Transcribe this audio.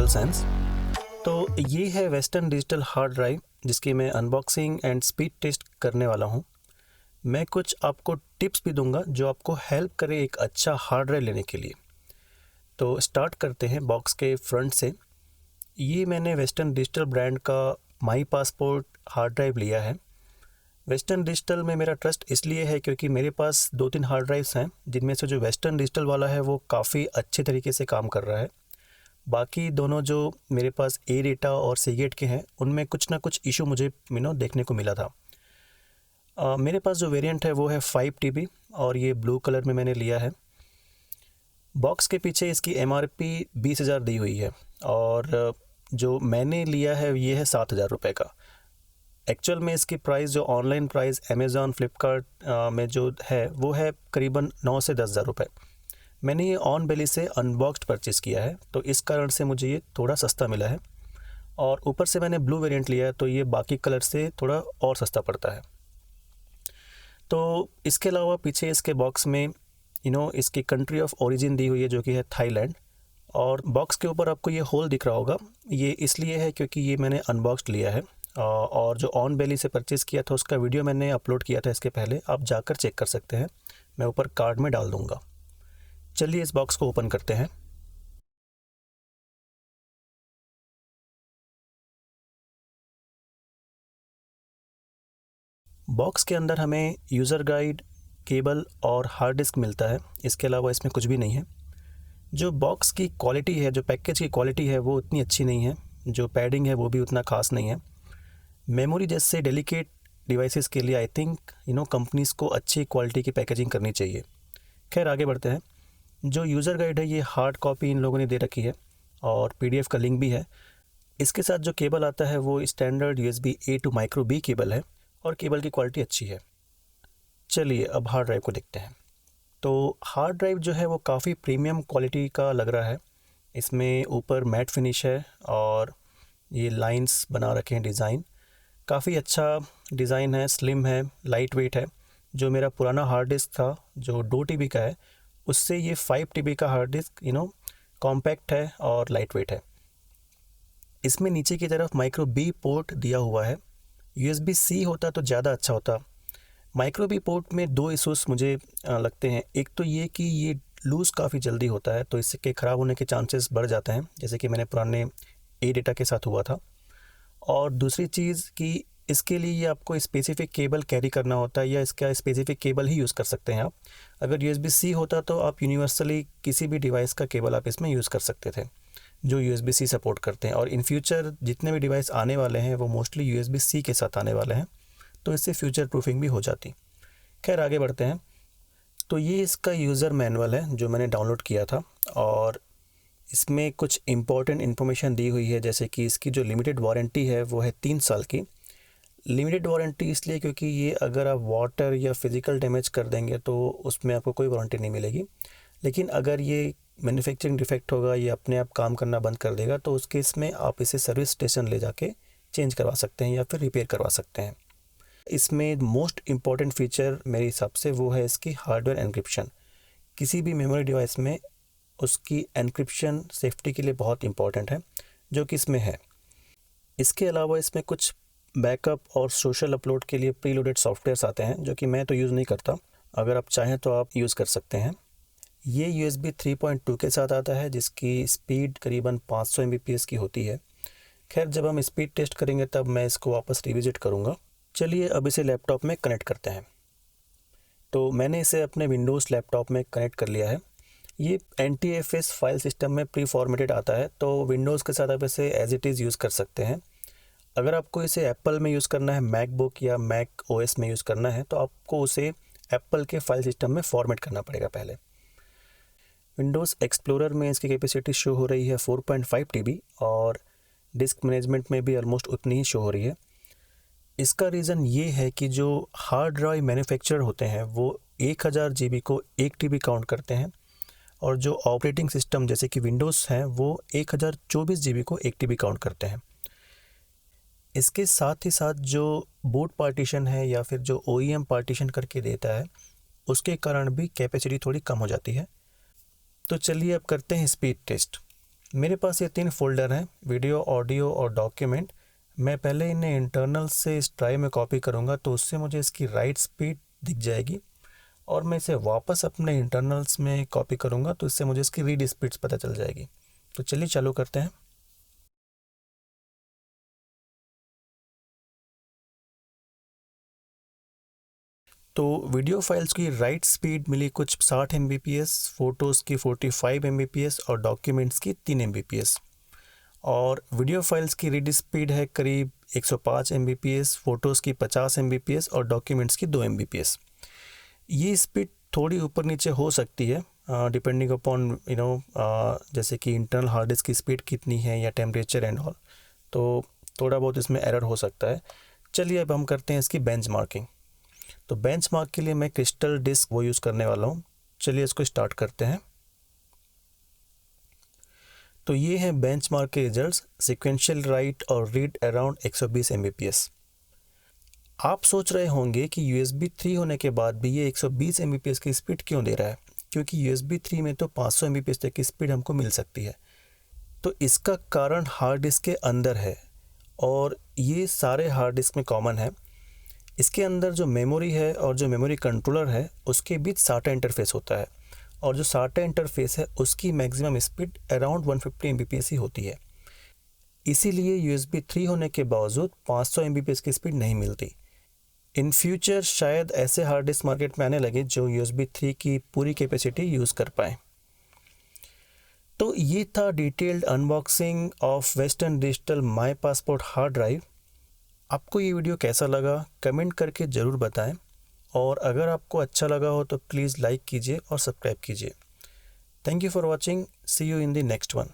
Digital sense. तो ये है वेस्टर्न डिजिटल हार्ड ड्राइव जिसकी मैं अनबॉक्सिंग एंड स्पीड टेस्ट करने वाला हूँ। मैं कुछ आपको टिप्स भी दूंगा जो आपको हेल्प करे एक अच्छा हार्ड ड्राइव लेने के लिए। तो स्टार्ट करते हैं बॉक्स के फ्रंट से। ये मैंने वेस्टर्न डिजिटल ब्रांड का माई पासपोर्ट हार्ड ड्राइव लिया है। वेस्टर्न डिजिटल में मेरा ट्रस्ट इसलिए है क्योंकि मेरे पास 2-3 हार्ड ड्राइव्स हैं, जिनमें से जो वेस्टर्न डिजिटल वाला है वो काफ़ी अच्छे तरीके से काम कर रहा है। बाकी दोनों जो मेरे पास ए डेटा और सीगेट के हैं उनमें कुछ ना कुछ इशू मुझे देखने को मिला था। मेरे पास जो वेरिएंट है वो है 5 TB और ये ब्लू कलर में मैंने लिया है। बॉक्स के पीछे इसकी MRP 20,000 दी हुई है और जो मैंने लिया है ये है 7,000 रुपये का। एक्चुअल में इसकी प्राइस जो ऑनलाइन प्राइस अमेज़ॉन फ्लिपकार्ट में जो है वो है करीबन 9 से 10,000 रुपये। मैंने ये ऑन बेली से अनबॉक्स्ड परचेज़ किया है तो इस कारण से मुझे ये थोड़ा सस्ता मिला है। और ऊपर से मैंने ब्लू वेरिएंट लिया है तो ये बाकी कलर से थोड़ा और सस्ता पड़ता है। तो इसके अलावा पीछे इसके बॉक्स में इसकी कंट्री ऑफ ओरिजिन दी हुई है जो कि है थाईलैंड। और बॉक्स के ऊपर आपको ये होल दिख रहा होगा, ये इसलिए है क्योंकि ये मैंने अनबॉक्स्ड लिया है और जो ऑन बेली से परचेज़ किया था उसका वीडियो मैंने अपलोड किया था इसके पहले, आप जाकर चेक कर सकते हैं। मैं ऊपर कार्ड में डाल दूँगा। चलिए इस बॉक्स को ओपन करते हैं। बॉक्स के अंदर हमें यूज़र गाइड, केबल और हार्ड डिस्क मिलता है। इसके अलावा इसमें कुछ भी नहीं है। जो बॉक्स की क्वालिटी है, जो पैकेज की क्वालिटी है वो उतनी अच्छी नहीं है। जो पैडिंग है वो भी उतना ख़ास नहीं है। मेमोरी जैसे डेलिकेट डिवाइसेस के लिए आई थिंक कंपनीज़ को अच्छी क्वालिटी की पैकेजिंग करनी चाहिए। खैर आगे बढ़ते हैं। जो यूज़र गाइड है ये हार्ड कॉपी इन लोगों ने दे रखी है और PDF का लिंक भी है। इसके साथ जो केबल आता है वो standard USB-A to micro B cable है और केबल की क्वालिटी अच्छी है। चलिए अब हार्ड ड्राइव को देखते हैं। तो हार्ड ड्राइव जो है वो काफ़ी प्रीमियम क्वालिटी का लग रहा है। इसमें ऊपर मैट फिनिश है और ये लाइंस बना रखे हैं डिज़ाइन। काफ़ी अच्छा डिज़ाइन है, स्लिम है, लाइट वेट है। जो मेरा पुराना हार्ड डिस्क था जो 2 TB का है उससे ये 5 TB का हार्ड डिस्क कॉम्पैक्ट है और लाइट वेट है। इसमें नीचे की तरफ माइक्रो B पोर्ट दिया हुआ है। USB-C होता तो ज़्यादा अच्छा होता। माइक्रो B पोर्ट में 2 इशूज़ मुझे लगते हैं। एक तो ये कि ये लूज़ काफ़ी जल्दी होता है तो इसके ख़राब होने के चांसेस बढ़ जाते हैं, जैसे कि मैंने पुराने ए डेटा के साथ हुआ था। और दूसरी चीज़ कि इसके लिए ये आपको स्पेसिफिक केबल कैरी करना होता है या इसका स्पेसिफिक केबल ही यूज़ कर सकते हैं आप। अगर USB-C होता तो आप यूनिवर्सली किसी भी डिवाइस का केबल आप इसमें यूज़ कर सकते थे जो USB-C सपोर्ट करते हैं। और इन फ्यूचर जितने भी डिवाइस आने वाले हैं वो मोस्टली USB-C के साथ आने वाले हैं, तो इससे फ्यूचर प्रूफिंग भी हो जाती। खैर आगे बढ़ते हैं। तो ये इसका यूज़र मैनुअल है जो मैंने डाउनलोड किया था और इसमें कुछ इम्पॉर्टेंट इन्फॉर्मेशन दी हुई है, जैसे कि इसकी जो लिमिटेड वारंटी है वो है 3 साल की। लिमिटेड वारंटी इसलिए क्योंकि ये अगर आप वाटर या फिज़िकल डैमेज कर देंगे तो उसमें आपको कोई वारंटी नहीं मिलेगी। लेकिन अगर ये मैन्युफैक्चरिंग डिफेक्ट होगा, ये अपने आप काम करना बंद कर देगा तो उस केस में आप इसे सर्विस स्टेशन ले जाके चेंज करवा सकते हैं या फिर रिपेयर करवा सकते हैं। इसमें मोस्ट इम्पॉर्टेंट फीचर मेरे हिसाब से वो है इसकी हार्डवेयर एन्क्रिप्शन। किसी भी मेमोरी डिवाइस में उसकी एन्क्रिप्शन सेफ्टी के लिए बहुत इंपॉर्टेंट है, जो कि इसमें है। इसके अलावा इसमें कुछ बैकअप और सोशल अपलोड के लिए प्रीलोडेड सॉफ्टवेयर्स आते हैं जो कि मैं तो यूज़ नहीं करता। अगर आप चाहें तो आप यूज़ कर सकते हैं। ये USB 3.2 के साथ आता है जिसकी स्पीड करीबन 500 Mbps की होती है। खैर जब हम स्पीड टेस्ट करेंगे तब मैं इसको वापस रिविजिट करूँगा। चलिए अब इसे लैपटॉप में कनेक्ट करते हैं। तो मैंने इसे अपने विंडोज़ लैपटॉप में कनेक्ट कर लिया है। ये NTFS फाइल सिस्टम में प्री फॉर्मेटेड आता है तो विंडोज़ के साथ आप इसे एज इट इज़ यूज़ कर सकते हैं। अगर आपको इसे एप्पल में यूज़ करना है, मैकबुक या मैक OS में यूज़ करना है तो आपको उसे एप्पल के फाइल सिस्टम में फॉर्मेट करना पड़ेगा पहले। विंडोज़ एक्सप्लोरर में इसकी कैपेसिटी शो हो रही है 4.5 TB और डिस्क मैनेजमेंट में भी ऑलमोस्ट उतनी ही शो हो रही है। इसका रीज़न ये है कि जो हार्ड ड्राइव मैन्युफैक्चरर होते हैं वो 1000 GB को 1 TB काउंट करते हैं और जो ऑपरेटिंग सिस्टम जैसे कि विंडोज़ हैं वो 1024 GB को 1 TB काउंट करते हैं। इसके साथ ही साथ जो बूट पार्टीशन है या फिर जो OEM पार्टीशन करके देता है उसके कारण भी कैपेसिटी थोड़ी कम हो जाती है। तो चलिए अब करते हैं स्पीड टेस्ट। मेरे पास ये 3 फोल्डर हैं, वीडियो, ऑडियो और डॉक्यूमेंट। मैं पहले इन्हें इंटरनल से इस ड्राइव में कॉपी करूँगा, तो उससे मुझे इसकी राइट स्पीड दिख जाएगी और मैं इसे वापस अपने इंटरनल्स में कॉपी करूँगा, तो इससे मुझे इसकी रीड स्पीड्स पता चल जाएगी। तो चलिए चालू करते हैं। तो वीडियो फाइल्स की राइट स्पीड मिली कुछ 60 Mbps, फ़ोटोज़ की 45 Mbps और डॉक्यूमेंट्स की 3 Mbps। और वीडियो फाइल्स की रीड स्पीड है करीब 105 Mbps, फ़ोटोज़ की 50 Mbps और डॉक्यूमेंट्स की 2 Mbps। ये स्पीड थोड़ी ऊपर नीचे हो सकती है डिपेंडिंग अपॉन जैसे कि इंटरनल हार्ड डिस्क की स्पीड कितनी है या टेम्परेचर एंड ऑल, तो थोड़ा बहुत इसमें एरर हो सकता है। चलिए अब हम करते हैं इसकी बेंचमार्किंग। तो बेंचमार्क के लिए मैं क्रिस्टल डिस्क वो यूज़ करने वाला हूँ। चलिए इसको स्टार्ट करते हैं। तो ये हैं बेंचमार्क के रिजल्ट्स, सिक्वेंशियल राइट और रीड अराउंड 120 Mbps। आप सोच रहे होंगे कि USB 3 होने के बाद भी ये 120 Mbps की स्पीड क्यों दे रहा है, क्योंकि USB 3 में तो 500 Mbps तक की स्पीड हमको मिल सकती है। तो इसका कारण हार्ड डिस्क के अंदर है और ये सारे हार्ड डिस्क में कॉमन है। इसके अंदर जो मेमोरी है और जो मेमोरी कंट्रोलर है उसके बीच SATA इंटरफेस होता है और जो SATA इंटरफेस है उसकी मैक्सिमम स्पीड अराउंड 150 Mbps ही होती है। इसीलिए USB 3 होने के बावजूद 500 Mbps की स्पीड नहीं मिलती। इन फ्यूचर शायद ऐसे हार्ड डिस्क मार्केट में आने लगे जो USB 3 की पूरी कैपेसिटी यूज़ कर पाए। तो ये था detailed unboxing of western digital my passport hard drive. आपको ये वीडियो कैसा लगा कमेंट करके ज़रूर बताएं और अगर आपको अच्छा लगा हो तो प्लीज़ लाइक कीजिए और सब्सक्राइब कीजिए। Thank you for watching, see you in the next one.